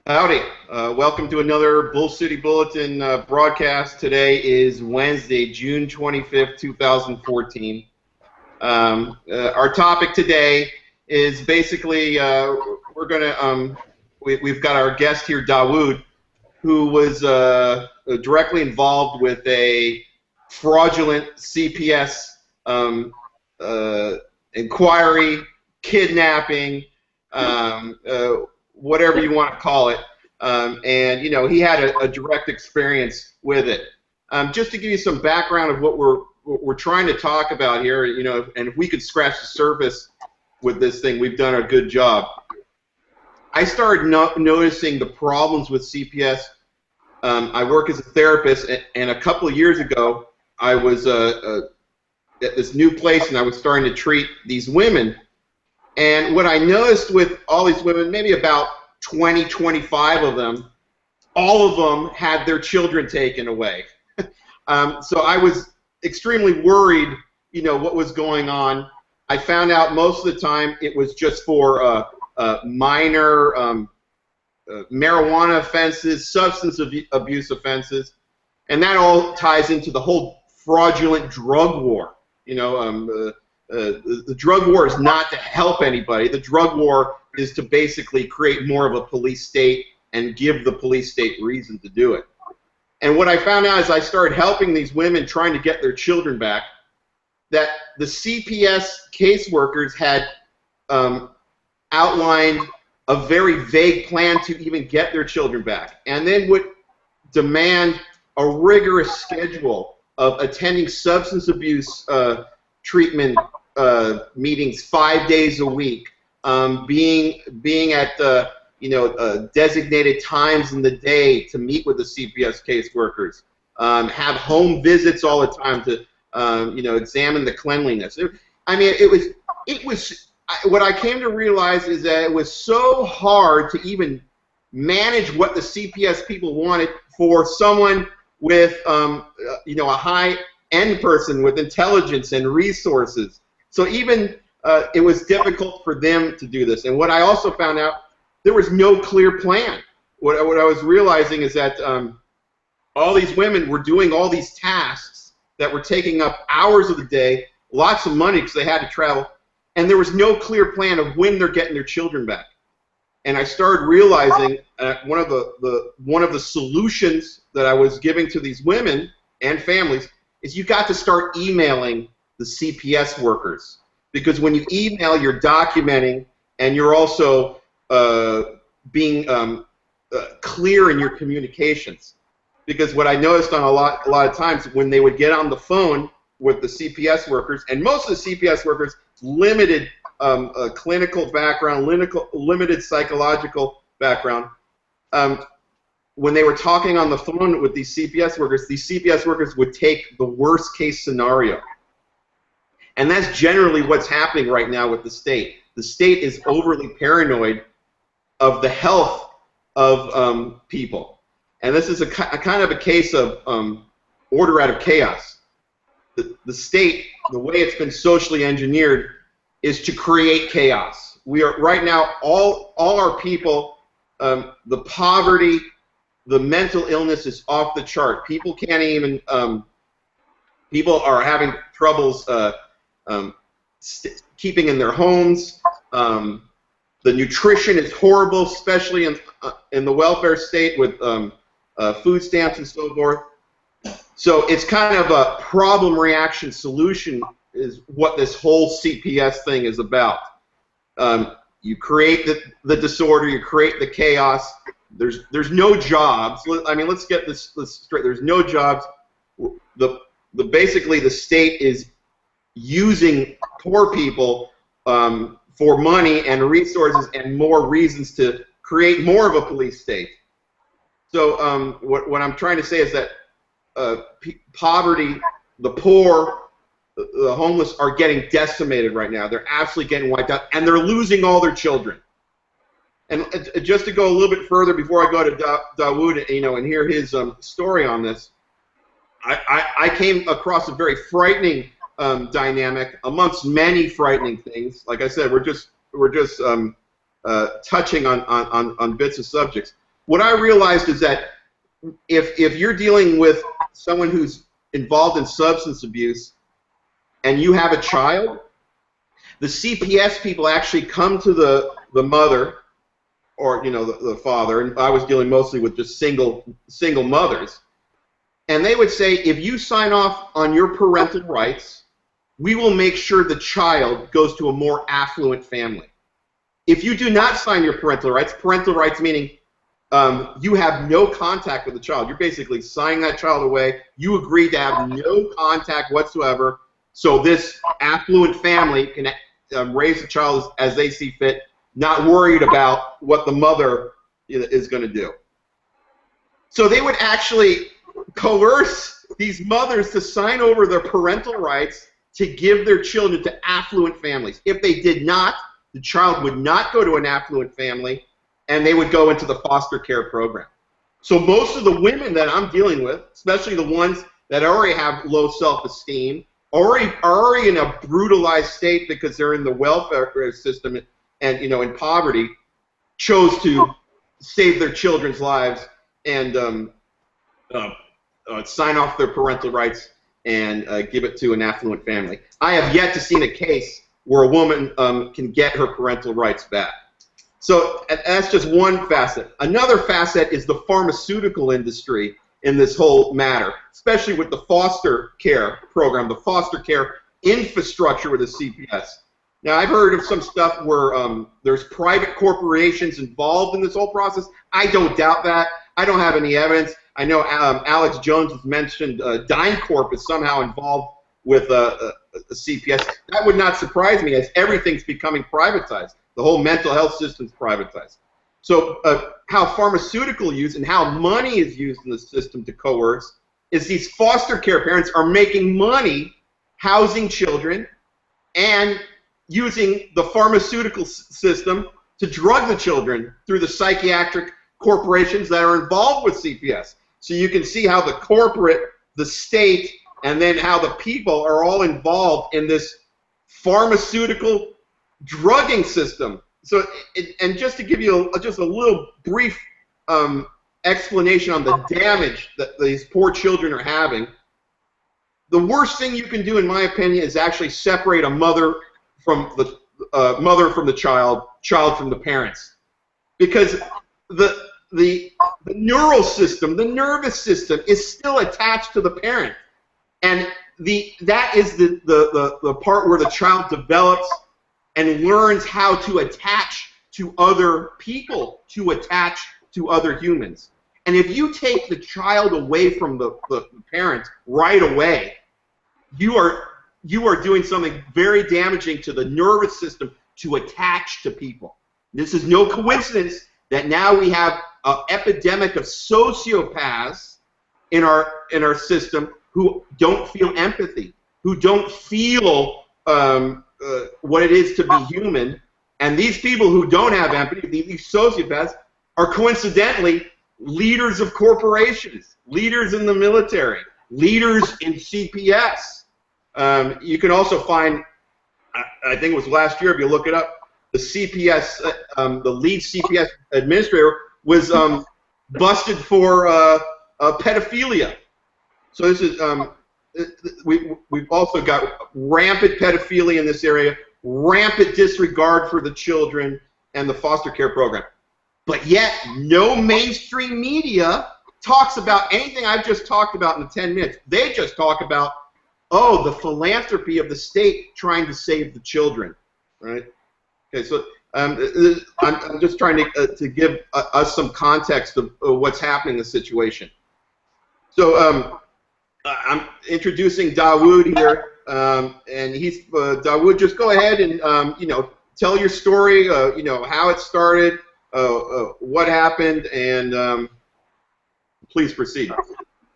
Howdy. Welcome to another Bull City Bulletin broadcast. Today is Wednesday, June 25th, 2014. Our topic today is basically we've got our guest here, Dawud, who was directly involved with a fraudulent CPS inquiry, kidnapping, whatever you want to call it, and he had a direct experience with it. Just to give you some background of what we're trying to talk about here, and if we could scratch the surface with this thing, we've done a good job. I started noticing the problems with CPS. I work as a therapist, and a couple of years ago, I was at this new place, and I was starting to treat these women. And what I noticed with all these women, maybe about 20, 25 of them, all of them had their children taken away. So I was extremely worried, what was going on. I found out most of the time it was just for minor marijuana offenses, substance abuse offenses, and that all ties into the whole fraudulent drug war. The drug war is not to help anybody. The drug war is to basically create more of a police state and give the police state reason to do it. And what I found out as I started helping these women trying to get their children back, that the CPS caseworkers had outlined a very vague plan to even get their children back, and then would demand a rigorous schedule of attending substance abuse treatment meetings 5 days a week, being at designated times in the day to meet with the CPS caseworkers, have home visits all the time to examine the cleanliness. It was what I came to realize is that it was so hard to even manage what the CPS people wanted for someone with a high-end person with intelligence and resources. So even it was difficult for them to do this. And what I also found out, there was no clear plan. What I was realizing is that all these women were doing all these tasks that were taking up hours of the day, lots of money because they had to travel, and there was no clear plan of when they're getting their children back. And I started realizing one of the solutions that I was giving to these women and families is you got to start emailing the CPS workers, because when you email, you're documenting and you're also being clear in your communications. Because what I noticed on a lot of times when they would get on the phone with the CPS workers, and most of the CPS workers limited clinical background, limited psychological background. When they were talking on the phone with these CPS workers would take the worst case scenario. And that's generally what's happening right now with the state. The state is overly paranoid of the health of people. And this is a kind of a case of order out of chaos. The state, the way it's been socially engineered, is to create chaos. We are right now, all our people, the poverty, the mental illness is off the chart. People can't even, people are having troubles keeping in their homes. The nutrition is horrible, especially in the welfare state with food stamps and so forth. So it's kind of a problem reaction solution is what this whole CPS thing is about. You create the disorder, you create the chaos. There's no jobs. I mean, let's get this straight. There's no jobs. Basically the state is using poor people for money and resources and more reasons to create more of a police state. So what I'm trying to say is that poverty, the poor, the homeless are getting decimated right now. They're absolutely getting wiped out, and they're losing all their children. And just to go a little bit further before I go to Dawud, and hear his story on this, I came across a very frightening dynamic amongst many frightening things. Like I said, we're just touching on bits of subjects. what I realized is that if you're dealing with someone who's involved in substance abuse and you have a child, the CPS people actually come to the mother or the father, and I was dealing mostly with just single mothers, and they would say, if you sign off on your parental rights, we will make sure the child goes to a more affluent family. If you do not sign your parental rights meaning you have no contact with the child. You're basically signing that child away. You agree to have no contact whatsoever, so this affluent family can raise the child as they see fit, not worried about what the mother is going to do. So they would actually coerce these mothers to sign over their parental rights to give their children to affluent families. If they did not, the child would not go to an affluent family, and they would go into the foster care program. So most of the women that I'm dealing with, especially the ones that already have low self-esteem, are already in a brutalized state because they're in the welfare system and in poverty, chose to save their children's lives and sign off their parental rights and give it to an affluent family. I have yet to see a case where a woman can get her parental rights back. So that's just one facet. Another facet is the pharmaceutical industry in this whole matter, especially with the foster care program, the foster care infrastructure with the CPS. Now, I've heard of some stuff where there's private corporations involved in this whole process. I don't doubt that. I don't have any evidence. I know Alex Jones has mentioned DynCorp is somehow involved with a CPS. That would not surprise me, as everything's becoming privatized. The whole mental health system's privatized. So how pharmaceutical use and how money is used in the system to coerce is these foster care parents are making money housing children and using the pharmaceutical system to drug the children through the psychiatric corporations that are involved with CPS. So you can see how the corporate, the state, and then how the people are all involved in this pharmaceutical drugging system. So, and just to give you just a little brief explanation on the damage that these poor children are having, the worst thing you can do, in my opinion, is actually separate a mother from the child from the parents, because the neural system, the nervous system, is still attached to the parent, and that is the part where the child develops and learns how to attach to other people, to attach to other humans. And if you take the child away from the parent right away, you are doing something very damaging to the nervous system to attach to people. This is no coincidence that now we have an epidemic of sociopaths in our system who don't feel empathy, who don't feel what it is to be human. And these people who don't have empathy, these sociopaths, are coincidentally leaders of corporations, leaders in the military, leaders in CPS. You can also find, I think it was last year, if you look it up, the CPS, the lead CPS administrator was busted for pedophilia. So this is, we've also got rampant pedophilia in this area, rampant disregard for the children and the foster care program. But yet, no mainstream media talks about anything I've just talked about in the 10 minutes. They just talk about, oh, the philanthropy of the state trying to save the children, right? Okay, so I'm just trying to give us some context of what's happening in the situation. So I'm introducing Dawud here, and he's Dawud. Just go ahead and tell your story. How it started, what happened, and please proceed.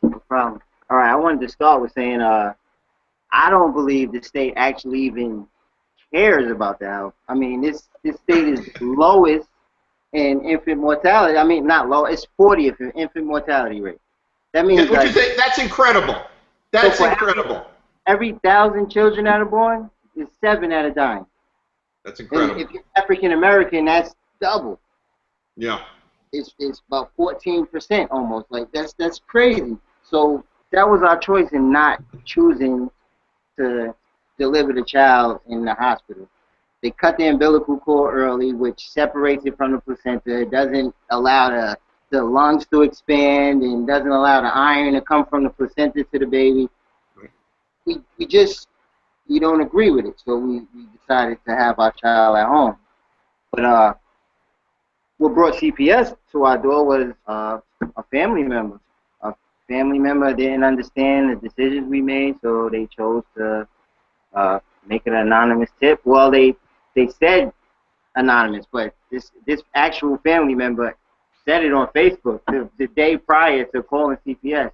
No problem. All right, I wanted to start with saying I don't believe the state actually even cares about the health. I mean, this state is lowest in infant mortality. I mean, not low, it's 40th in infant mortality rate. That means that's incredible. That's so incredible. Every 1,000 children that are born, there's 7 that are dying. That's incredible. And if you're African American, that's double. Yeah. it's about 14% almost. Like that's crazy. So that was our choice in not choosing to deliver the child in the hospital. They cut the umbilical cord early, which separates it from the placenta. It doesn't allow the lungs to expand and doesn't allow the iron to come from the placenta to the baby. We just, we don't agree with it, so we decided to have our child at home. But what brought CPS to our door was a family member. A family member didn't understand the decisions we made, so they chose to make an anonymous tip. Well, they said anonymous, but this actual family member said it on Facebook the day prior to calling CPS.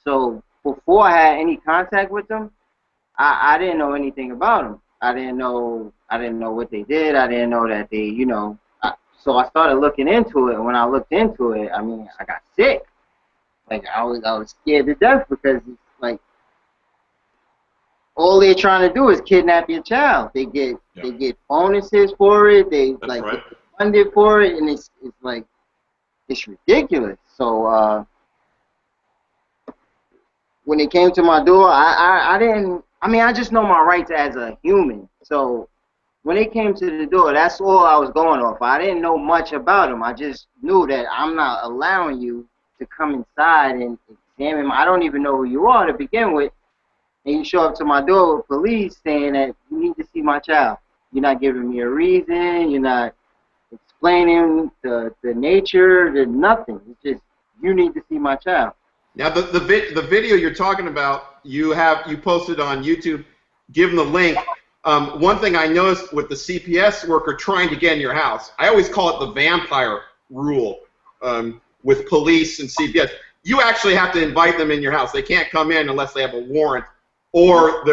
So before I had any contact with them, I didn't know anything about them. I didn't know what they did. I didn't know that they, you know. So I started looking into it, and when I looked into it, I mean, I got sick. Like I was scared to death because it's like all they're trying to do is kidnap your child. They get bonuses for it. They get funded for it, and it's like it's ridiculous. So when it came to my door, I didn't. I mean, I just know my rights as a human. So when it came to the door, that's all I was going off. I didn't know much about them. I just knew that I'm not allowing you to come inside and examine. I don't even know who you are to begin with. And you show up to my door with police saying that you need to see my child. You're not giving me a reason. You're not explaining the nature. There's nothing. It's just you need to see my child. Now the video you're talking about, you posted on YouTube. Give them the link. One thing I noticed with the CPS worker trying to get in your house, I always call it the vampire rule with police and CPS. You actually have to invite them in your house. They can't come in unless they have a warrant, or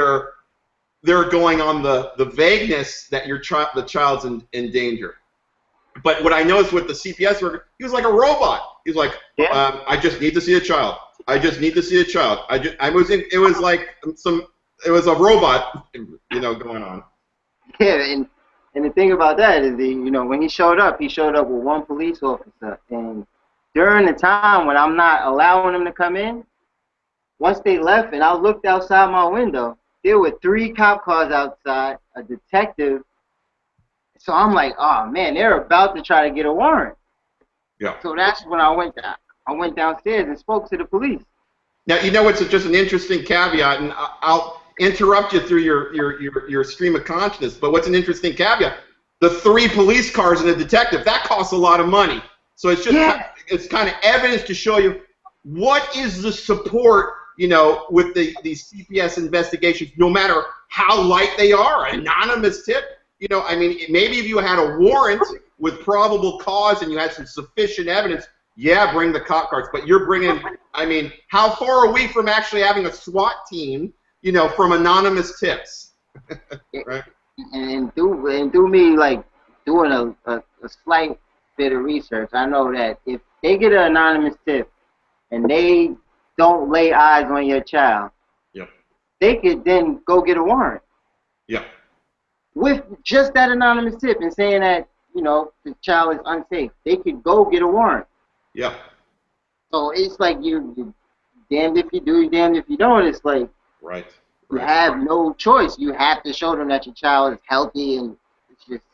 they're going on the vagueness that the child's in danger. But what I noticed with the CPS worker, he was like a robot. He was like, I just need to see a child. I just need to see a child. It was a robot, you know, going on. Yeah, and the thing about that is, when he showed up with one police officer, and during the time when I'm not allowing them to come in, once they left and I looked outside my window, there were 3 cop cars outside, a detective. So I'm like, oh man, they're about to try to get a warrant. Yeah. So that's when I went downstairs and spoke to the police. Now, you know, it's just an interesting caveat, and I'll interrupt you through your stream of consciousness, but what's an interesting caveat? The 3 police cars and a detective, that costs a lot of money. So it's just it's kind of evidence to show you what is the support, you know, with these CPS investigations, no matter how light they are, anonymous tip. You know, I mean, maybe if you had a warrant with probable cause and you had some sufficient evidence, yeah, bring the cop cars. But you're bringing, I mean, how far are we from actually having a SWAT team, you know, from anonymous tips? Right? And do me, like, doing a slight bit of research, I know that if they get an anonymous tip and they don't lay eyes on your child, they could then go get a warrant. Yeah. With just that anonymous tip and saying that, you know, the child is unsafe, they could go get a warrant. Yeah. So it's like you damned if you do, you damned if you don't. It's like you have no choice. You have to show them that your child is healthy, and it's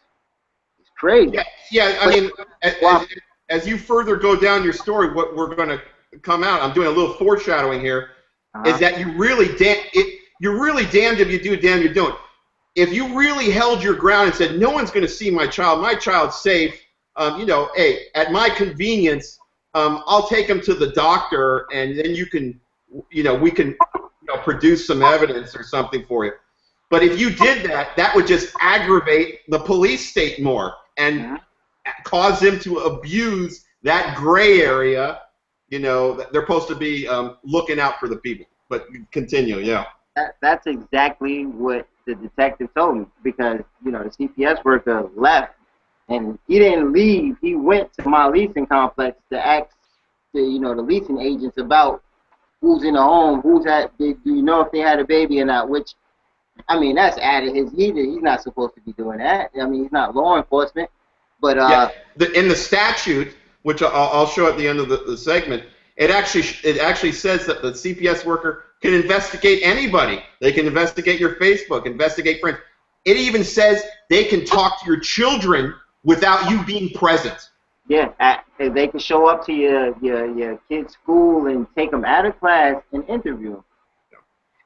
crazy. Yeah. I mean, as you further go down your story, what we're going to come out, I'm doing a little foreshadowing here, is that you're really damned if you do, damned if you don't. If you really held your ground and said, no one's going to see my child's safe, you know, hey, at my convenience, I'll take him to the doctor, and then you can, you know, we can, you know, produce some evidence or something for you. But if you did that, that would just aggravate the police state more and cause them to abuse that gray area, you know, that they're supposed to be looking out for the people. But continue, yeah. That's exactly what the detective told me, because, you know, the CPS worker left, and he didn't leave. He went to my leasing complex to ask the leasing agents about who's in the home, do you know if they had a baby or not, which, I mean, that's out of his, he's not supposed to be doing that. I mean, he's not law enforcement, but... in the statute, which I'll show at the end of the segment, it actually says that the CPS worker can investigate anybody. They can investigate your Facebook, investigate friends. It even says they can talk to your children without you being present. Yeah, they can show up to your kid's school and take them out of class and interview them.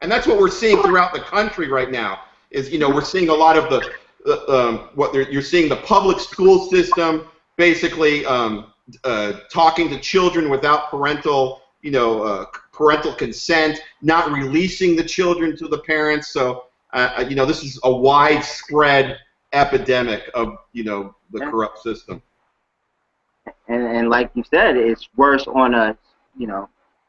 And that's what we're seeing throughout the country right now. Is we're seeing a lot of you're seeing the public school system basically talking to children without parental consent, not releasing the children to the parents. So this is a widespread epidemic of the corrupt system. And like you said, it's worse on a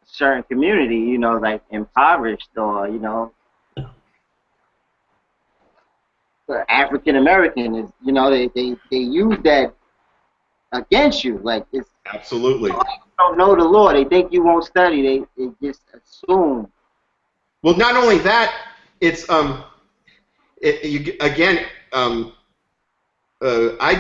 certain community, like impoverished or African American is they use that against you. Like it's absolutely. You don't know the law. They think you won't study. They just assume. Well, not only that, it's I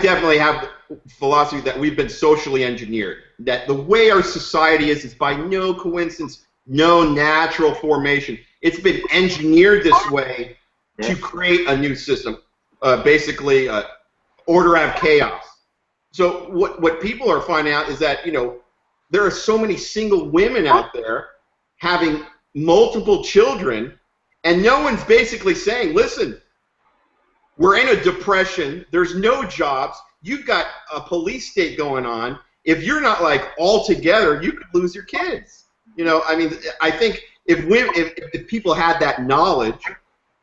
definitely have the philosophy that we've been socially engineered. That the way our society is by no coincidence, no natural formation. It's been engineered this way to create a new system, basically order out of chaos. So what people are finding out is that there are so many single women out there having multiple children, and no one's basically saying, listen, we're in a depression, there's no jobs, you've got a police state going on, if you're not like all together, you could lose your kids. I think if people had that knowledge,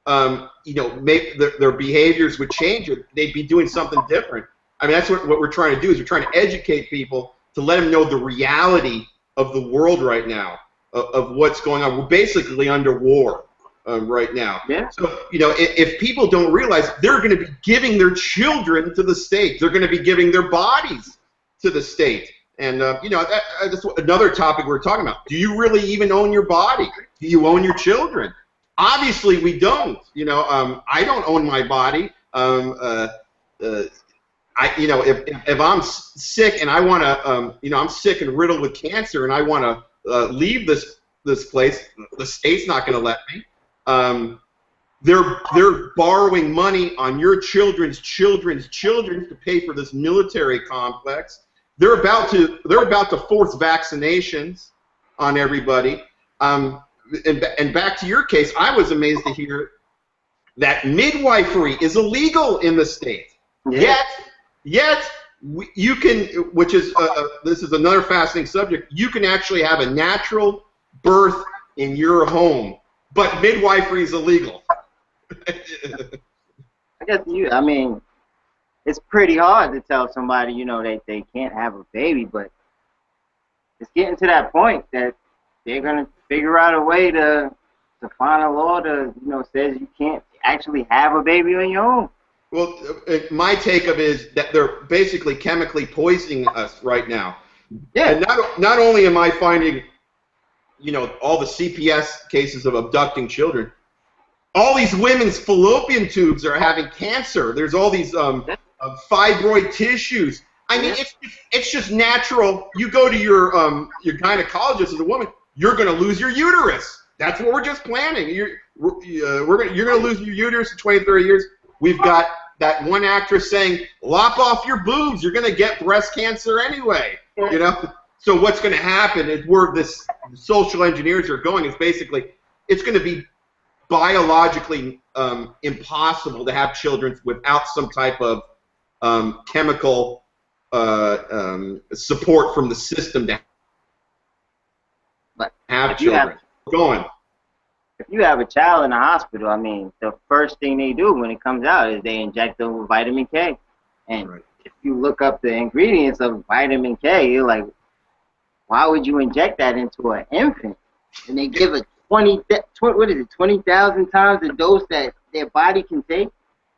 maybe their behaviors would change, or they'd be doing something different. I mean, that's what we're trying to do, is we're trying to educate people to let them know the reality of the world right now, of what's going on. We're basically under war right now. Yeah. So, if people don't realize, they're going to be giving their children to the state. They're going to be giving their bodies to the state. And, that's another topic we're talking about. Do you really even own your body? Do you own your children? Obviously, we don't. I don't own my body. If I'm sick and I want to, I'm sick and riddled with cancer and I want to leave this place, the state's not going to let me. They're borrowing money on your children's children to pay for this military complex. They're about to force vaccinations on everybody. And back to your case, I was amazed to hear that midwifery is illegal in the state. Yeah. Yet you can, which is this is another fascinating subject. You can actually have a natural birth in your home, but midwifery is illegal. I mean, it's pretty hard to tell somebody, they can't have a baby, but it's getting to that point that they're gonna figure out a way to find a law that says you can't actually have a baby on your own. Well, my take of it is that they're basically chemically poisoning us right now. Yeah. And not only am I finding, all the CPS cases of abducting children, all these women's fallopian tubes are having cancer. There's all these fibroid tissues. I mean, it's just natural. You go to your gynecologist as a woman, you're going to lose your uterus. That's what we're just planning. You're going to lose your uterus in 20, 30 years. We've got that one actress saying, lop off your boobs, you're going to get breast cancer anyway. So what's going to happen is where this social engineers are going is basically it's going to be biologically impossible to have children without some type of chemical support from the system to have children. If you have a child in the hospital, I mean, the first thing they do when it comes out is they inject them with vitamin K. And if you look up the ingredients of vitamin K, you're like, why would you inject that into an infant? And they give it 20,000 times the dose that their body can take.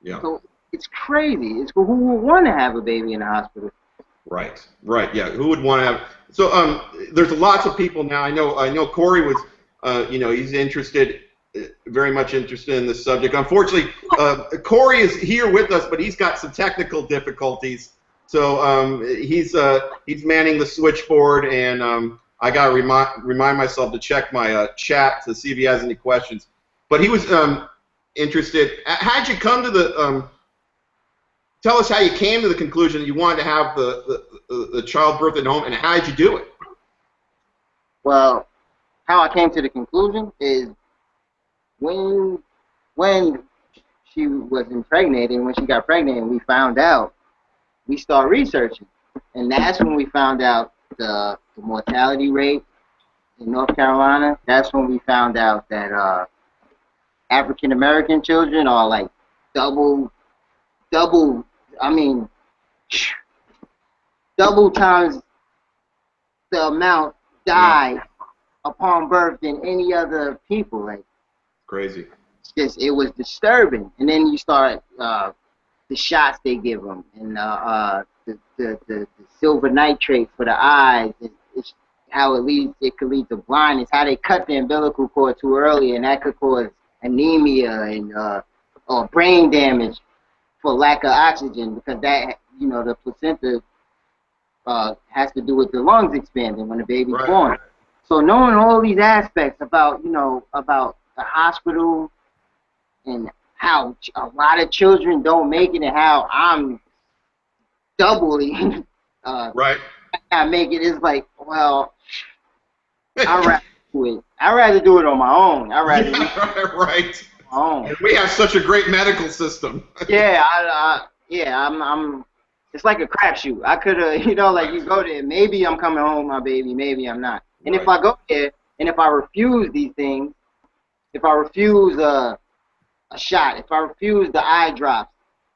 Yeah. So it's crazy. It's who would want to have a baby in the hospital. Right. Yeah. Who would want to have? So there's lots of people now. I know Corey was. He's interested, very much interested in this subject. Unfortunately, Corey is here with us, but he's got some technical difficulties. So he's manning the switchboard, and I gotta remind myself to check my chat to see if he has any questions. But he was interested. How'd you come to the? Tell us how you came to the conclusion that you wanted to have the childbirth at home, and how did you do it? Well, how I came to the conclusion is when she was impregnated, when she got pregnant, and we found out, we started researching, and that's when we found out the mortality rate in North Carolina. That's when we found out that African American children are like double times the amount die upon birth than any other people. Like, crazy. It was disturbing. And then you start the shots they give them, and the silver nitrate for the eyes. It's how it could lead to blindness. How they cut the umbilical cord too early, and that could cause anemia and or brain damage for lack of oxygen, because that, the placenta has to do with the lungs expanding when the baby's born. So knowing all these aspects about about the hospital and how a lot of children don't make it, and how I'm doubly not make it, is like, well, I'd rather do it on my own. I'd rather do it on my own. And we have such a great medical system. I'm. It's like a crapshoot. I could have, like, you go there, maybe I'm coming home with my baby, maybe I'm not. And if I go there, and if I refuse these things, if I refuse a shot, if I refuse the eye drops,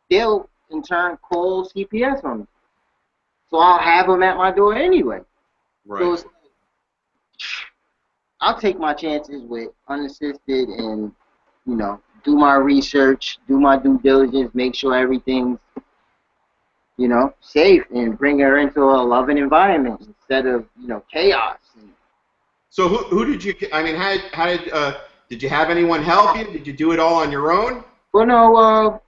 they'll in turn call CPS on me. So I'll have them at my door anyway. So it's like, I'll take my chances with unassisted, and do my research, do my due diligence, make sure everything's safe, and bring her into a loving environment instead of chaos. So who did you? I mean, did you have anyone help you? Did you do it all on your own? Well, no.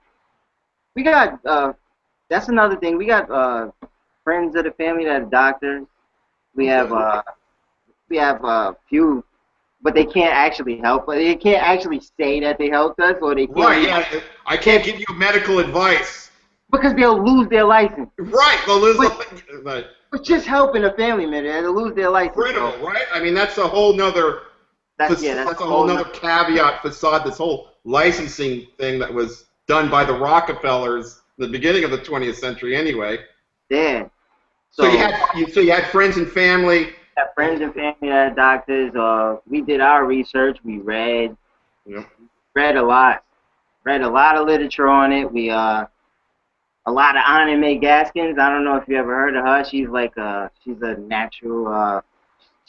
We got that's another thing. We got friends of the family that are doctors. We have a few, but they can't actually help. But they can't actually say that they helped us, or they can't. I can't give you medical advice because they'll lose their license. They'll lose. It's just helping a family member. They'll lose their license. Critical, right? I mean, that's a whole nother. That's a whole nother caveat facade. This whole licensing thing that was done by the Rockefellers in the beginning of the 20th century, anyway. Yeah. So you had friends and family. Yeah, friends and family that are doctors. We did our research. We read. Read a lot. Read a lot of literature on it. We a lot of Anna Mae Gaskins. I don't know if you ever heard of her. She's like she's a natural.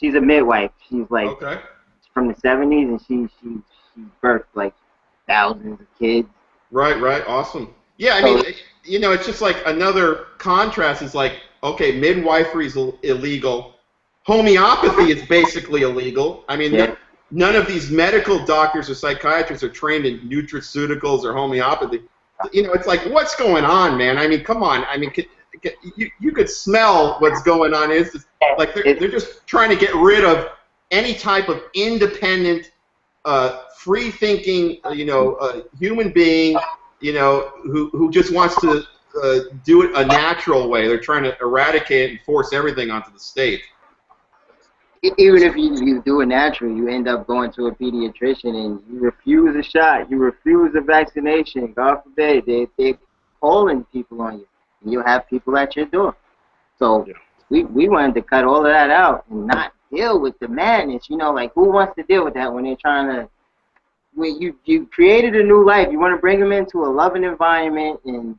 She's a midwife. She's like from the 70s, and she birthed like thousands of kids. Right. Awesome. Yeah, I mean, it's just like another contrast. Is like, okay, midwifery is illegal. Homeopathy is basically illegal. I mean, none of these medical doctors or psychiatrists are trained in nutraceuticals or homeopathy. It's like, what's going on, man? I mean, come on. I mean, you could smell what's going on. It's just, like they're just trying to get rid of any type of independent, free-thinking, human being, who just wants to do it a natural way. They're trying to eradicate and force everything onto the state. Even if you do it naturally, you end up going to a pediatrician and you refuse a shot, you refuse a vaccination. God forbid, they're calling people on you, and you'll have people at your door. So we wanted to cut all of that out and not deal with the madness. Like, who wants to deal with that when they're trying to? When you created a new life, you want to bring them into a loving environment, and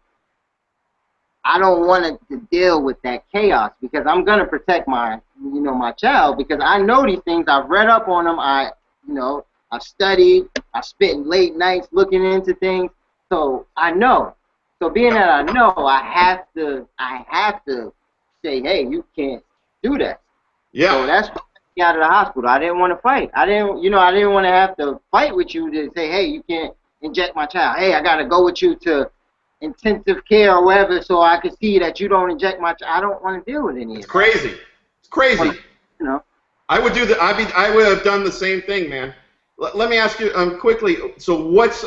I don't want to deal with that chaos, because I'm gonna protect my child, because I know these things. I've read up on them. I've studied. I spent late nights looking into things, so I know. So being that I know, I have to say, hey, you can't do that. Yeah. So that's why I got out of the hospital. I didn't want to fight. I didn't want to have to fight with you to say, hey, you can't inject my child. Hey, I gotta go with you to intensive care or whatever, so I could see that you don't inject my. I don't want to deal with any of that. It's crazy. It's crazy. You know. I would do that. I would have done the same thing, man. Let me ask you quickly. So what's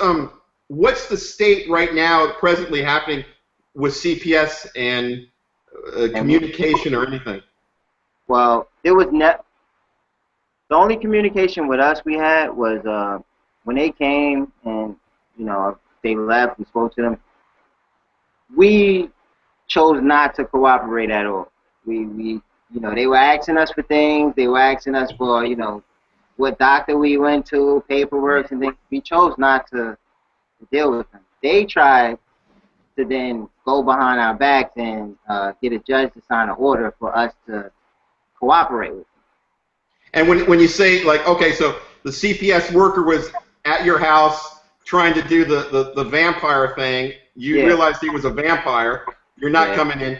the state right now presently happening with CPS and communication or anything? Well, it was the only communication with us we had was when they came and they left. We spoke to them. We chose not to cooperate at all. We they were asking us for things. They were asking us for what doctor we went to, paperwork and things. We chose not to deal with them. They tried to then go behind our backs and get a judge to sign an order for us to cooperate with them. And when you say, like, okay, so the CPS worker was at your house trying to do the vampire thing, you realized he was a vampire, you're not coming in.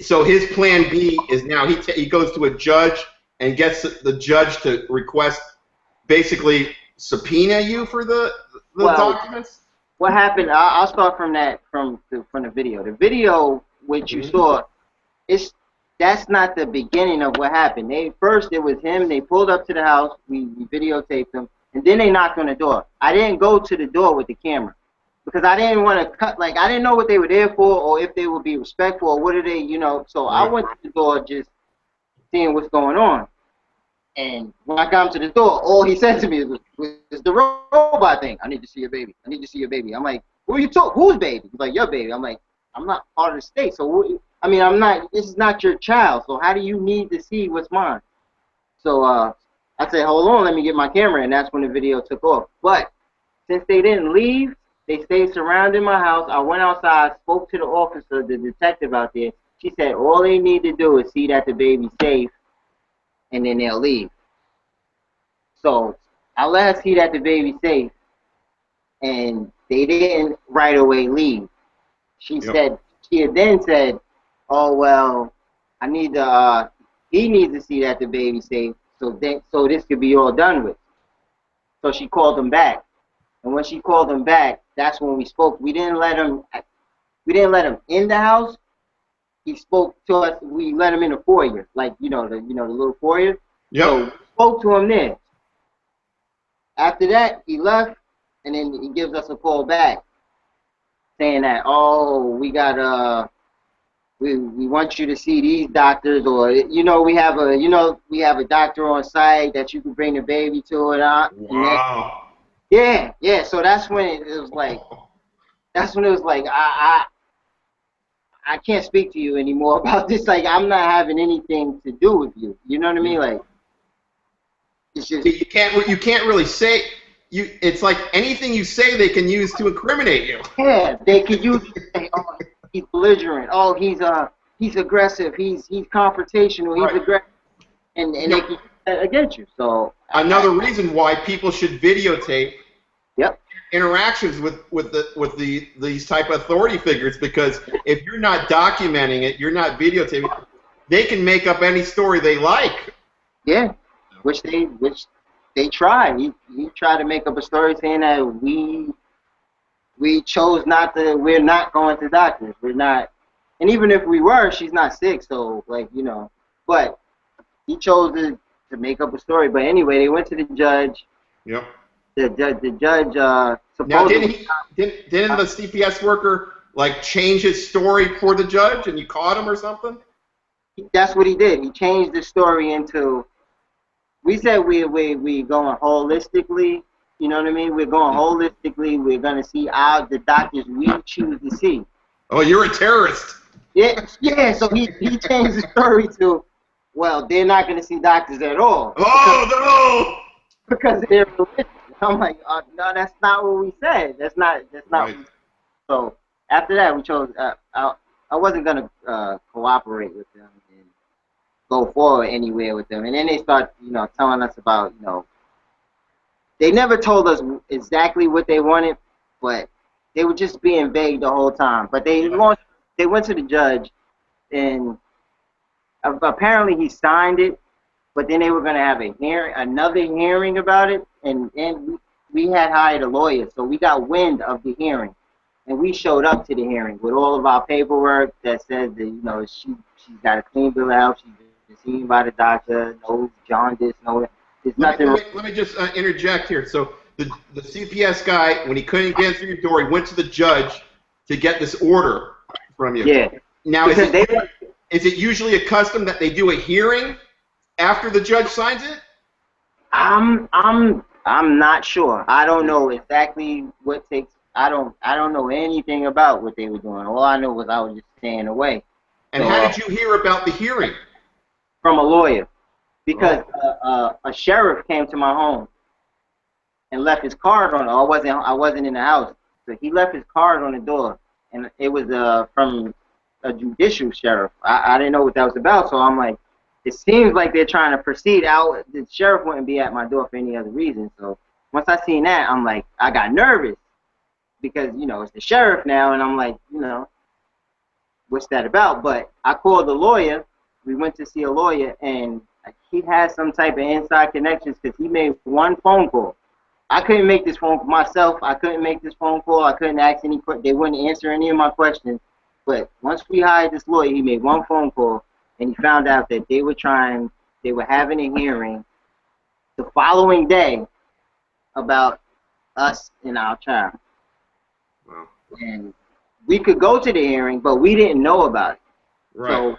So his plan B is now he goes to a judge and gets the judge to request, basically subpoena you for the documents? What happened, I'll start from the video. The video which you saw, that's not the beginning of what happened. First it was him, they pulled up to the house, we videotaped them, and then they knocked on the door. I didn't go to the door with the camera because I didn't want to cut, like, I didn't know what they were there for or if they would be respectful or what are they, so I went to the door just seeing what's going on. And when I got him to the door, all he said to me was the robot thing. I need to see your baby. I need to see your baby. I'm like, who are you talking? Whose baby? He's like, your baby. I'm like, I'm not part of the state. So, I'm not, this is not your child. So how do you need to see what's mine? So I said, hold on, let me get my camera. And that's when the video took off. But since they didn't leave, they stayed surrounding my house. I went outside, spoke to the officer, the detective out there. She said, all they need to do is see that the baby's safe, and then they'll leave. So I let her see that the baby's safe, and they didn't right away leave. She said, she had then said, oh, well, I need to, he needs to see that the baby's safe, so this could be all done with. So she called him back. And when she called him back, that's when we spoke. We didn't let him in the house. He spoke to us. We let him in the foyer, like the little foyer. Yep. So we spoke to him there. After that, he left, and then he gives us a call back, saying that, oh, we got we want you to see these doctors, or we have a doctor on site that you can bring the baby to, and wow. Yeah. So that's when it was like, I can't speak to you anymore about this. Like, I'm not having anything to do with you. You know what I mean? Like, it's just, you can't really say it's like anything you say they can use to incriminate you. Yeah, they could use say, oh, he's belligerent. Oh, he's aggressive. He's confrontational. He's aggressive, and they can use that against you. So another reason why people should videotape interactions with these type of authority figures, because if you're not documenting it, you're not videotaping it, they can make up any story they like. Yeah, which they tried. He tried to make up a story saying that we chose not to. We're not going to doctors. We're not, and even if we were, she's not sick. So but he chose to make up a story. But anyway, they went to the judge. Yep. The judge now didn't the CPS worker like change his story for the judge and you caught him or something? That's what he did. He changed the story into, we said we're going holistically, you know what I mean? We're going holistically. We're going to see the doctors we choose to see. Oh, you're a terrorist. Yeah. So he changed the story to, well, they're not going to see doctors at all. Oh, no! Because they're religious. I'm like, no, that's not what we said. That's not. Right. So after that, we chose. I wasn't gonna cooperate with them and go forward anywhere with them. And then they start, telling us about, they never told us exactly what they wanted, but they were just being vague the whole time. But they went to the judge, and apparently he signed it. But then they were going to have another hearing about it, and we had hired a lawyer, so we got wind of the hearing. and we showed up to the hearing with all of our paperwork that says that, you know, she's got a clean bill of health, she's been seen by the doctor, no jaundice, no, there's nothing. Let me just interject here. So the CPS guy, when he couldn't get through your door, he went to the judge to get this order from you. Yeah. Now, is it usually a custom that they do a hearing after the judge signs it? I'm not sure. I don't know exactly what takes. I don't know anything about what they were doing. All I know was I was just staying away. And so, how did you hear about the hearing? From a lawyer, because a sheriff came to my home and left his card on. I wasn't in the house, so he left his card on the door, and it was from a judicial sheriff. I didn't know what that was about, so I'm like, it seems like they're trying to proceed out. The sheriff wouldn't be at my door for any other reason. So once I seen that, I'm like, I got nervous because, you know, it's the sheriff now, and I'm like, you know, what's that about? But I called the lawyer. We went to see a lawyer, and he had some type of inside connections because he made one phone call. I couldn't make this phone call myself. I couldn't make this phone call. I couldn't ask any questions. They wouldn't answer any of my questions. But once we hired this lawyer, he made one phone call, and he found out that they were having a hearing the following day about us and our child. Wow. And we could go to the hearing, but we didn't know about it. Right. So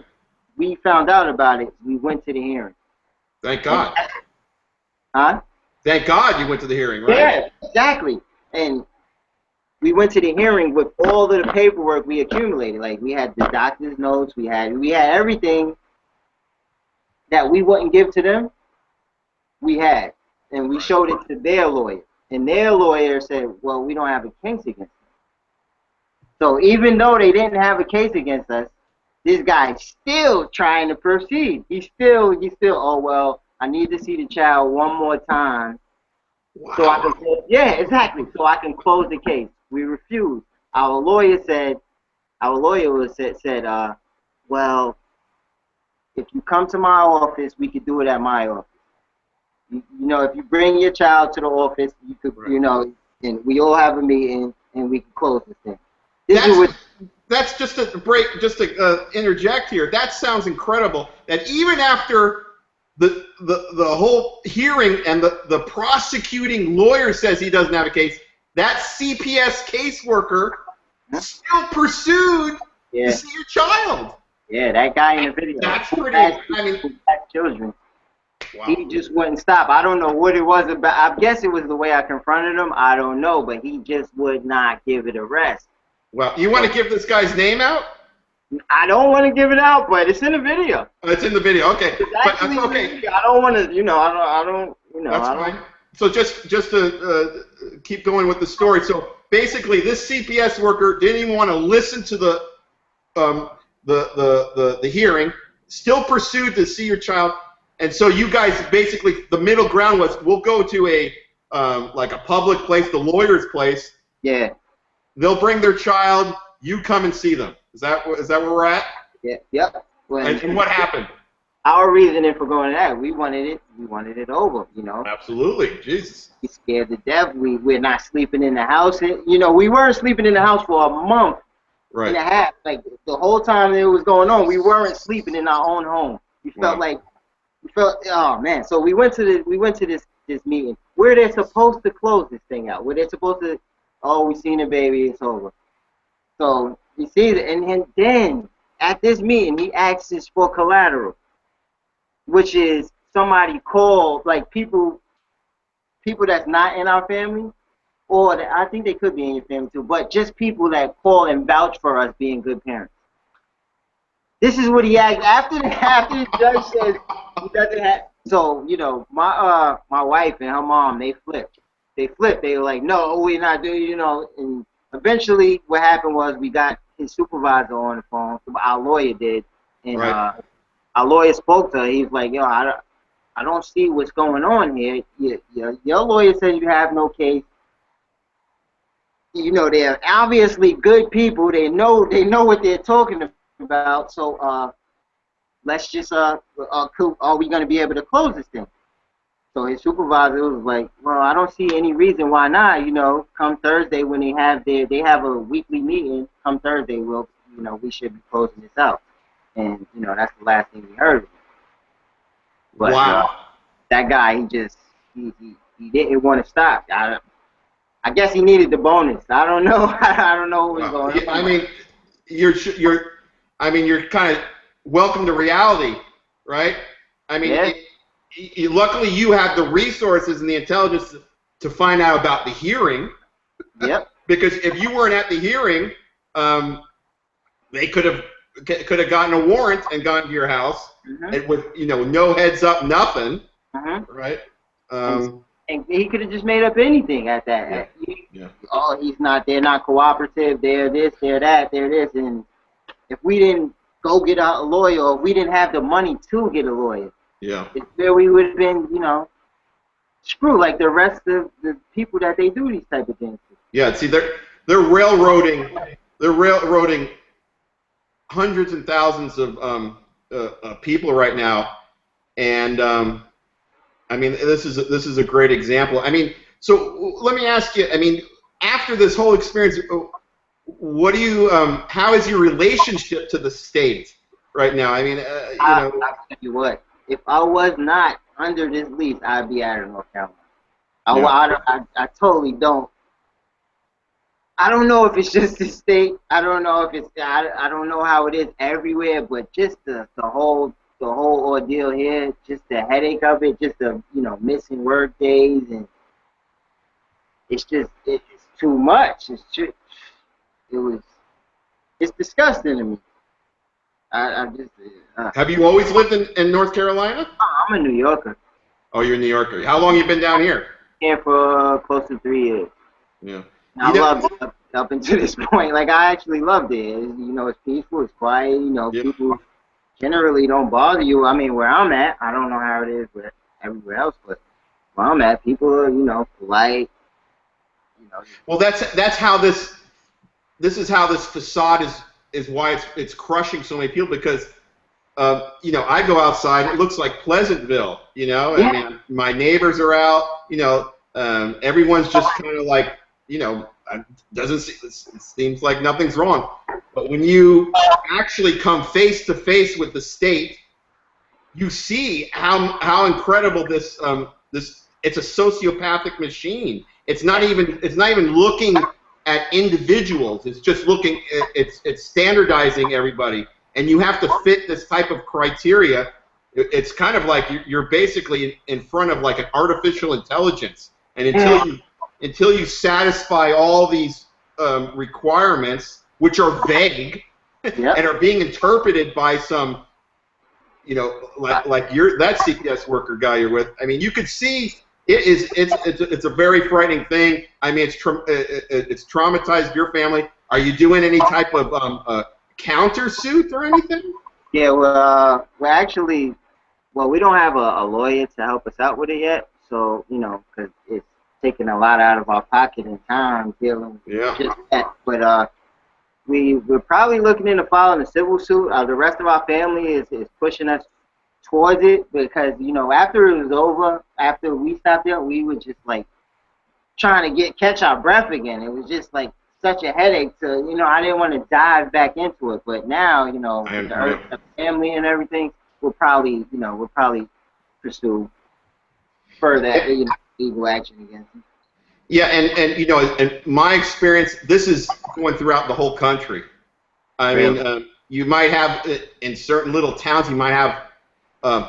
we found out about it. We went to the hearing. Thank God. Huh? Thank God you went to the hearing, right? Yeah, exactly. And we went to the hearing with all of the paperwork we accumulated. Like, we had the doctor's notes, we had everything that we wouldn't give to them, we had. And we showed it to their lawyer. And their lawyer said, well, we don't have a case against them. So even though they didn't have a case against us, this guy's still trying to proceed. He's still, oh, well, I need to see the child one more time. Wow. So I can, yeah, exactly. So I can close the case. We refused. Our lawyer said, well, if you come to my office, we could do it at my office. You know, if you bring your child to the office, you could, right. You know, and we all have a meeting and we can close this thing. That's just a break, just to interject here. That sounds incredible. That even after the whole hearing and the prosecuting lawyer says he doesn't have a case, that CPS caseworker still pursued to see your child. Yeah, that guy in the video. That's pretty. I mean, children. Wow. He just wouldn't stop. I don't know what it was about. I guess it was the way I confronted him. I don't know, but he just would not give it a rest. Well, you want to give this guy's name out? I don't want to give it out, but it's in the video. It's in the video. Okay, but that's okay. I don't want to. You know, I don't. You know, that's fine. So just to keep going with the story. So basically, this CPS worker didn't even want to listen to the hearing. Still pursued to see your child. And so you guys basically, the middle ground was, we'll go to a like a public place, the lawyer's place. Yeah. They'll bring their child. You come and see them. Is that where we're at? Yeah. Yep. Well, and what happened? Our reasoning for going to that, we wanted it over. You know. Absolutely. Jesus. We scared to death. We're not sleeping in the house. You know, we weren't sleeping in the house for a month and a half. Like the whole time it was going on, we weren't sleeping in our own home. We felt like. Oh man! So we went to this meeting where they're supposed to close this thing out. Where they're supposed to, oh, we seen the baby, it's over. So you see it, and then at this meeting he asks us for collateral, which is somebody called, like people that's not in our family, or that I think they could be in your family too, but just people that call and vouch for us being good parents. This is what he asked after the judge says he doesn't have. So you know, my wife and her mom, they flipped. They were like, no, we're not doing. You know, and eventually, what happened was we got his supervisor on the phone. Our lawyer did, and our lawyer spoke to her. He was like, yo, I don't see what's going on here. Your lawyer says you have no case. You know, they're obviously good people. They know what they're talking about. So let's just are we going to be able to close this thing? So his supervisor was like, well, I don't see any reason why not. You know, come Thursday when they have a weekly meeting. Come Thursday, we should be closing this out. And that's the last thing we heard of him. But wow. That guy, he didn't want to stop. I guess he needed the bonus. I don't know. I don't know what was going on. I mean, you're kind of welcome to reality, right? I mean, Yeah. luckily you have the resources and the intelligence to find out about the hearing. Yep. Because if you weren't at the hearing, they could have gotten a warrant and gone to your house, and with no heads up, nothing, right? And he could have just made up anything at that. Yeah. Oh, they're not cooperative. They're this, they're that, they're this. And if we didn't go get a lawyer, or if we didn't have the money to get a lawyer, it's where we would have been, screwed like the rest of the people that they do these type of things to. Yeah. See, they're railroading hundreds and thousands of people right now, and I mean, this is a great example. I mean, so let me ask you. I mean, after this whole experience, what do you? How is your relationship to the state right now? I mean, I'll tell you what. If I was not under this lease, I'd be out of North Carolina. I totally don't. I don't know if it's just the state. I don't know if it's. I don't know how it is everywhere, but just the whole ordeal here, just the headache of it, just the missing work days, and it's too much. It's disgusting to me. Have you always lived in North Carolina? I'm a New Yorker. Oh, you're a New Yorker. How long you been down here? Here for close to 3 years. Yeah. I loved it up until this point. Like, I actually loved it. It's peaceful, it's quiet. People generally don't bother you. I mean, where I'm at, I don't know how it is with everywhere else, but where I'm at, people are, polite. Well, that's how this is how this facade is why it's crushing so many people, because I go outside, it looks like Pleasantville. I mean, my neighbors are out. Everyone's just kind of like, it seems like nothing's wrong. But when you actually come face to face with the state, you see how incredible this it's a sociopathic machine. It's not even looking at individuals. It's just looking. It's standardizing everybody, and you have to fit this type of criteria. It's kind of like you're basically in front of like an artificial intelligence, and until you satisfy all these requirements, which are vague and are being interpreted by some, like that CPS worker guy you're with. I mean, you could see it's a very frightening thing. I mean, it's traumatized your family. Are you doing any type of countersuit or anything? Yeah, well, we don't have a lawyer to help us out with it yet. So, because it's taking a lot out of our pocket and time dealing with just that. But we're probably looking into filing a civil suit. The rest of our family is pushing us towards it, because after it was over, after we stopped there, we were just like trying to catch our breath again. It was just like such a headache to I didn't want to dive back into it. But now with the family and everything, we'll probably pursue further legal action against them. Yeah, and in my experience, this is going throughout the whole country. I mean, you might have in certain little towns, you might have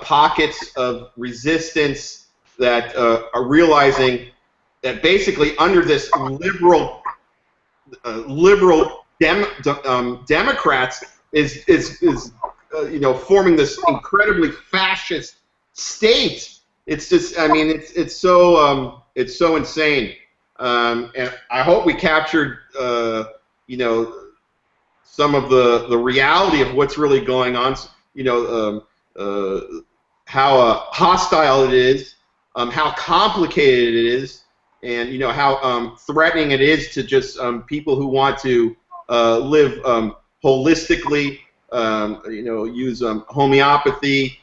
pockets of resistance that are realizing that basically under this liberal Democrats is forming this incredibly fascist state. It's just, I mean, it's so insane. And I hope we captured some of the reality of what's really going on. How hostile it is, how complicated it is, and how threatening it is to just people who want to live holistically, use homeopathy.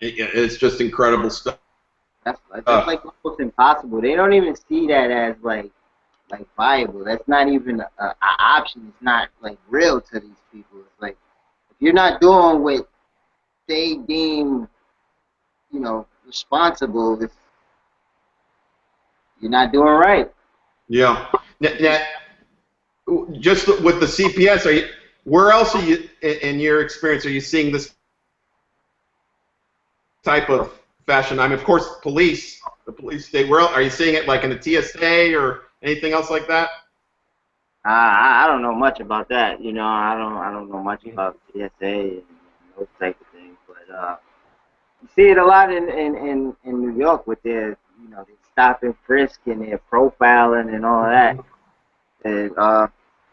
It's just incredible stuff. That's like almost impossible. They don't even see that as like viable. That's not even a option. It's not like real to these people. It's like if you're not doing what they deem, you know, responsible, you're not doing right. Yeah. Now, just with the CPS, where else are you, in your experience, are you seeing this type of fashion? I mean, of course, the police state. Where else, are you seeing it, like in the TSA or anything else like that? I don't know much about that. You know, I don't know much about TSA and those type of things. But you see it a lot in New York with their, you know, they stop and frisk and their profiling and all of that. And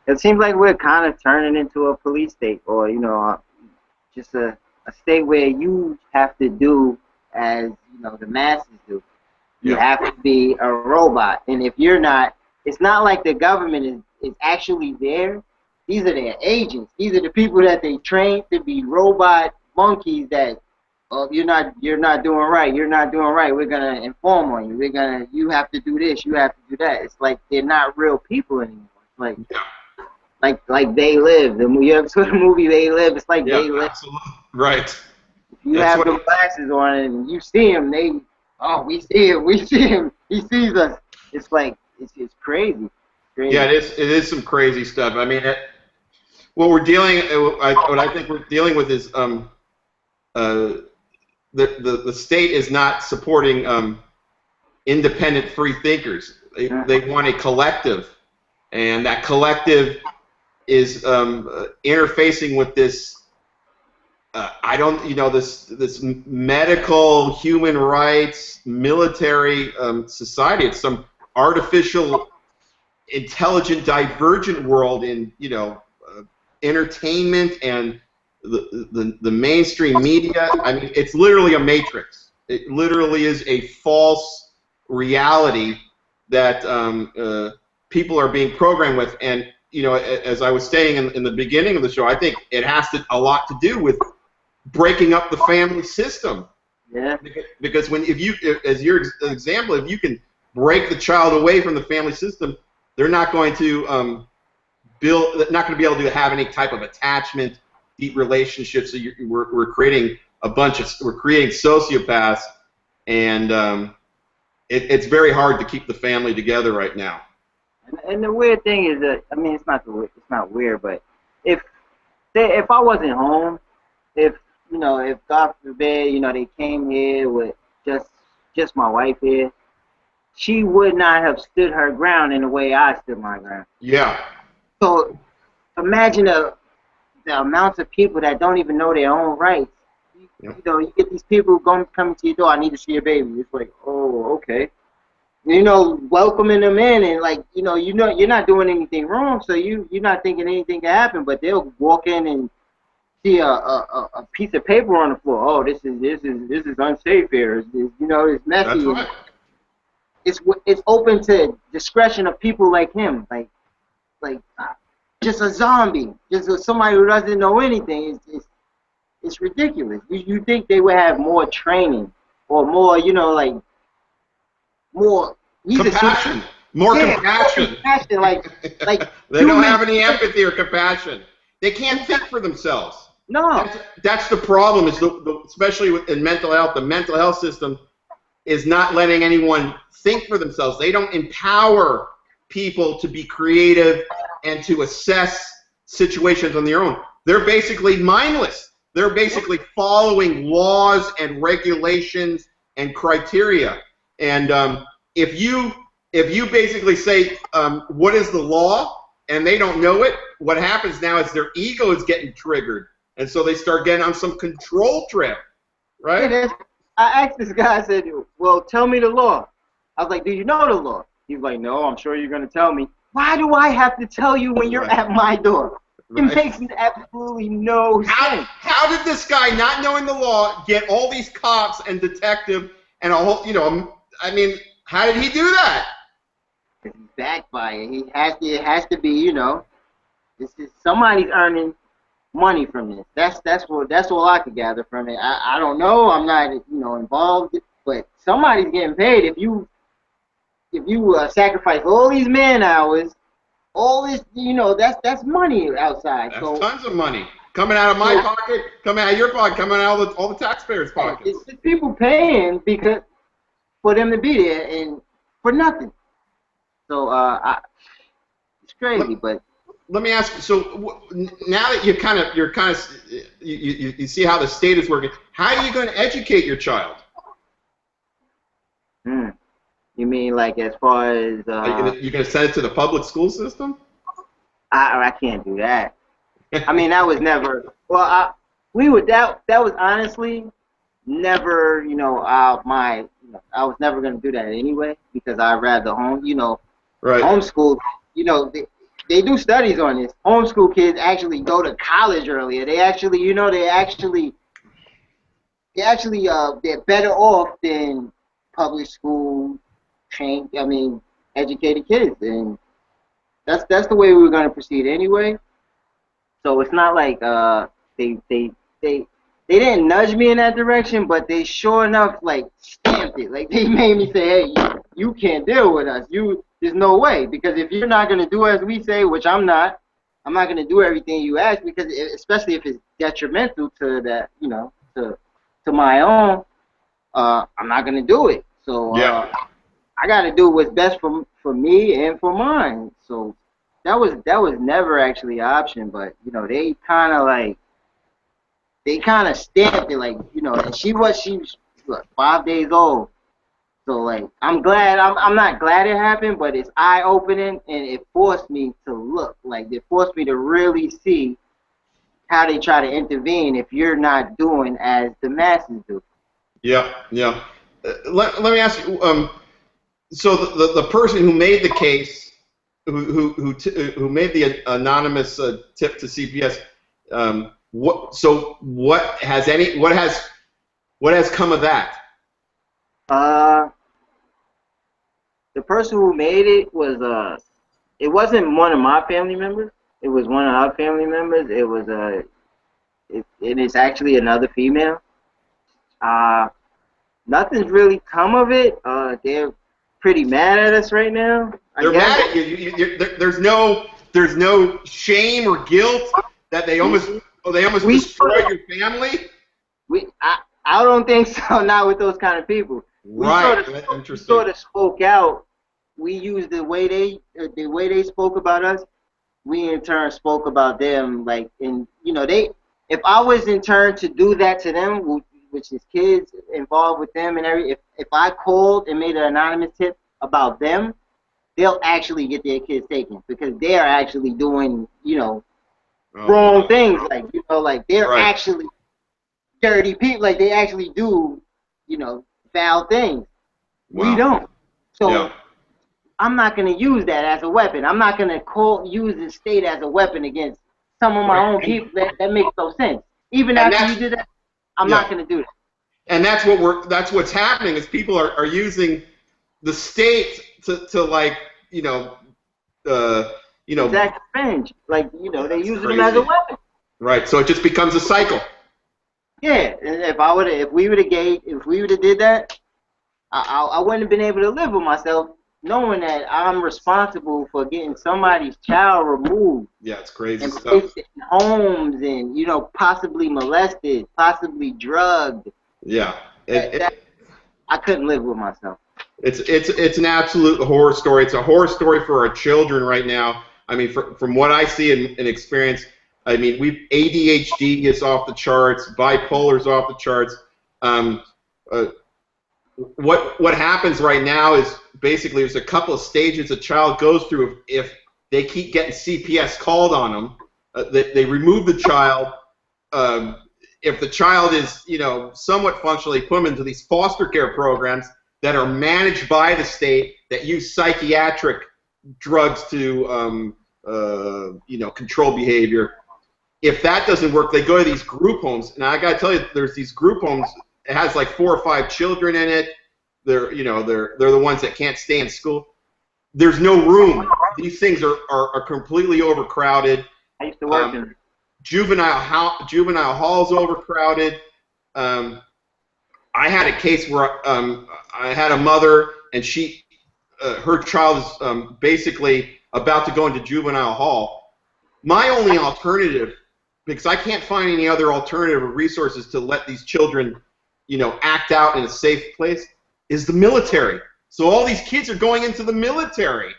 it seems like we're kind of turning into a police state, or you know, just a state where you have to do as, you know, the masses do. You have to be a robot, and if you're not, it's not like the government is actually there. These are their agents. These are the people that they train to be robot monkeys that, oh, you're not doing right. You're not doing right. We're gonna inform on you. You have to do this. You have to do that. It's like they're not real people anymore. It's like They Live. You ever saw the movie They Live? It's like They Live. Absolutely. Right. If you have the glasses on and you see him, we see him. He sees us. It's like it's crazy. Yeah, it is some crazy stuff. I mean, what I think we're dealing with is the state is not supporting independent free thinkers. They want a collective, and that collective is interfacing with this. This medical, human rights, military society. It's some artificial, intelligent, divergent world in, you know, entertainment and the mainstream media. I mean, it's literally a matrix. It literally is a false reality that people are being programmed with. And, you know, as I was saying in the beginning of the show, I think it has a lot to do with breaking up the family system. Yeah. Because as your example, if you can break the child away from the family system, they're not going to be able to have any type of attachment, deep relationships. So we're creating we're creating sociopaths, and it's very hard to keep the family together right now. And the weird thing is that, I mean, it's not weird, but if I wasn't home, if God forbid, you know, they came here with just my wife here, she would not have stood her ground in the way I stood my ground. Yeah. So imagine the amounts of people that don't even know their own rights. You know, you get these people coming to your door. I need to see your baby. It's like, oh, okay. You know, welcoming them in, and like, you know, you're not doing anything wrong, so you're not thinking anything can happen. But they'll walk in and see a piece of paper on the floor. Oh, this is unsafe here. You know, it's messy. That's right. It's open to discretion of people like him, like just a zombie, just somebody who doesn't know anything. It's ridiculous. You think they would have more training or more, you know, like more compassion, compassion. Like they don't have any empathy or compassion. They can't think for themselves. No, that's the problem. Is especially in mental health, the mental health system is not letting anyone think for themselves. They don't empower people to be creative and to assess situations on their own. They're basically mindless. They're basically following laws and regulations and criteria. And if you basically say, what is the law, and they don't know it, what happens now is their ego is getting triggered. And so they start getting on some control trip, right? I asked this guy, I said, well, tell me the law. I was like, do you know the law? He's like, no, I'm sure you're going to tell me. Why do I have to tell you when you're at my door? It makes absolutely no sense. How did this guy, not knowing the law, get all these cops and detective and a whole, you know, I mean, how did he do that? He's backed by it. It has to be, you know, this is somebody's earning money from this. That's all I could gather from it. I don't know. I'm not involved, but somebody's getting paid. If you sacrifice all these man hours, all this that's money outside. That's tons of money coming out of my pocket, coming out of your pocket, coming out of all the taxpayers' pockets. It's people paying for them to be there and for nothing. So it's crazy, but. Let me ask you. So now that you see how the state is working, how are you going to educate your child? You mean like as far as? You're going to send it to the public school system? I can't do that. I mean, that was never. Well, that was honestly never. I was never going to do that anyway because I'd rather homeschool. They do studies on this. Homeschool kids actually go to college earlier. They actually, they're better off than public school educated kids, and that's the way we were going to proceed anyway. So it's not like they didn't nudge me in that direction, but they sure enough like stamped it. Like they made me say, hey, you can't deal with us. There's no way, because if you're not going to do as we say, which I'm not going to do everything you ask, because especially if it's detrimental to that, to my own, I'm not going to do it. So I got to do what's best for me and for mine. So that was never actually an option, but they kind of stamped it, like, and she was 5 days old. So like I'm glad I'm not glad it happened, but it's eye opening, and it forced me to look. Like it forced me to really see how they try to intervene if you're not doing as the masses do. Yeah. Let me ask you. So the person who made the case, who made the anonymous tip to CPS, what has come of that? The person who made it was it wasn't one of my family members. It was one of our family members. It was it is actually another female. Nothing's really come of it. They're pretty mad at us right now. They're mad at you. There's no shame or guilt that they almost destroyed your family. I don't think so. Not with those kind of people. Right. We sort of spoke out. We used the way they spoke about us. We in turn spoke about them. Like, and if I was in turn to do that to them, which is kids involved with them and if I called and made an anonymous tip about them, they'll actually get their kids taken because they are actually doing wrong things. Like they're actually dirty people. Like they actually do foul things. Wow. We don't. So I'm not going to use that as a weapon. I'm not going to use the state as a weapon against some of my own people. That makes no sense. Even after you did that, I'm not going to do that. And that's what's happening is people are using the state to like exact revenge. Like they use them as a weapon. Right. So it just becomes a cycle. Yeah. And if we would have did that, I wouldn't have been able to live with myself, knowing that I'm responsible for getting somebody's child removed. Yeah, it's crazy and stuff. Placed in homes and possibly molested, possibly drugged. Yeah, I couldn't live with myself. It's an absolute horror story. It's a horror story for our children right now. I mean, from what I see and experience, I mean, ADHD is off the charts, bipolar is off the charts. What happens right now is basically there's a couple of stages a child goes through if they keep getting CPS called on them. They remove the child. If the child is, somewhat functional, they put them into these foster care programs that are managed by the state that use psychiatric drugs to, control behavior. If that doesn't work, they go to these group homes. Now I gotta tell you, there's these group homes. It has like 4 or 5 children in it. They're the ones that can't stay in school. There's no room. These things are completely overcrowded. I used to work in. juvenile halls overcrowded. I had a case where I had a mother, and her child is basically about to go into juvenile hall. My only alternative, because I can't find any other alternative or resources to let these children, act out in a safe place, is the military. So all these kids are going into the military,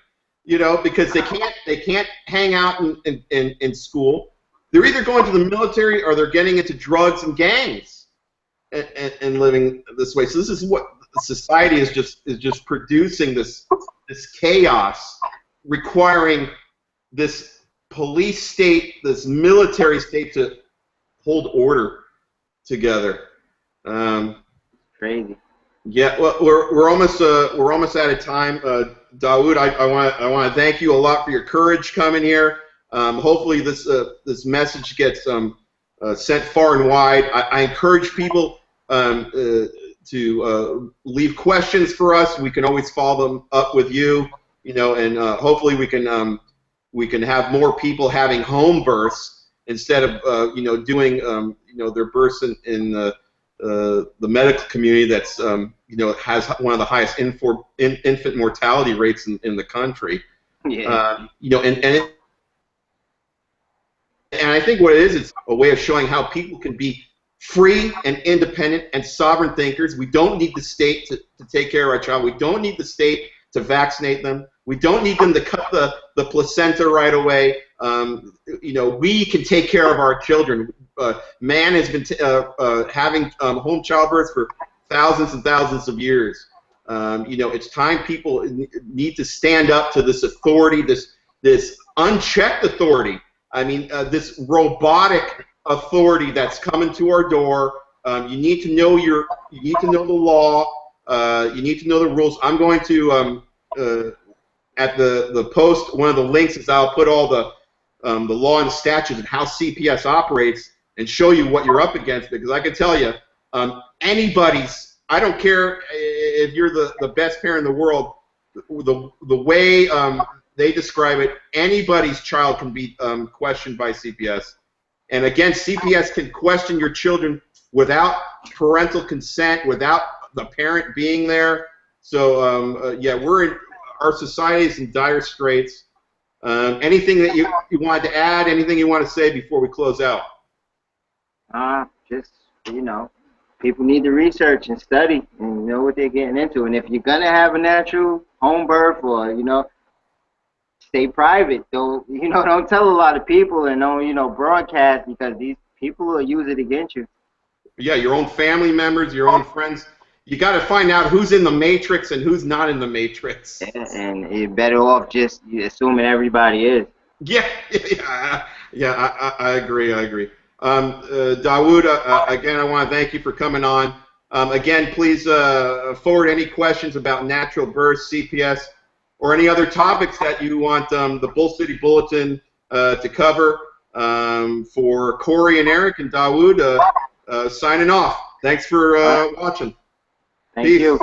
because they can't hang out in school. They're either going to the military or they're getting into drugs and gangs and living this way. So this is what society is just producing, this chaos, requiring this police state, this military state to hold order together. Crazy. Yeah, well, we're almost out of time. Dawud, I want to thank you a lot for your courage coming here. Hopefully this message gets sent far and wide. I encourage people to leave questions for us. We can always follow them up with you, and hopefully we can have more people having home births instead of doing their births in the medical community that's has one of the highest infant mortality rates in the country. Yeah. And I think what it is, it's a way of showing how people can be free and independent and sovereign thinkers. We don't need the state to take care of our child. We don't need the state to vaccinate them. We don't need them to cut the placenta right away. We can take care of our children. Man has been having home childbirth for thousands and thousands of years. It's time people need to stand up to this authority, this unchecked authority. I mean, this robotic authority that's coming to our door. You need to know the law. You need to know the rules. I'm going to at the post, one of the links is I'll put all the law and statutes and how CPS operates and show you what you're up against, because I can tell you, I don't care if you're the best parent in the world, the way they describe it, anybody's child can be questioned by CPS. And again, CPS can question your children without parental consent, without the parent being there. So yeah, our society is in dire straits. Anything that you wanted to add? Anything you want to say before we close out? Just people need to research and study and know what they're getting into. And if you're gonna have a natural home birth, or stay private. Don't tell a lot of people, and don't broadcast, because these people will use it against you. Yeah, your own family members, your own friends. You got to find out who's in the matrix and who's not in the matrix. Yeah, and you're better off just assuming everybody is. Yeah, I agree. Dawud, again, I want to thank you for coming on. Again, please forward any questions about natural birth, CPS, or any other topics that you want the Bull City Bulletin to cover. For Corey and Eric and Dawud, signing off. Thanks for watching. Thank you.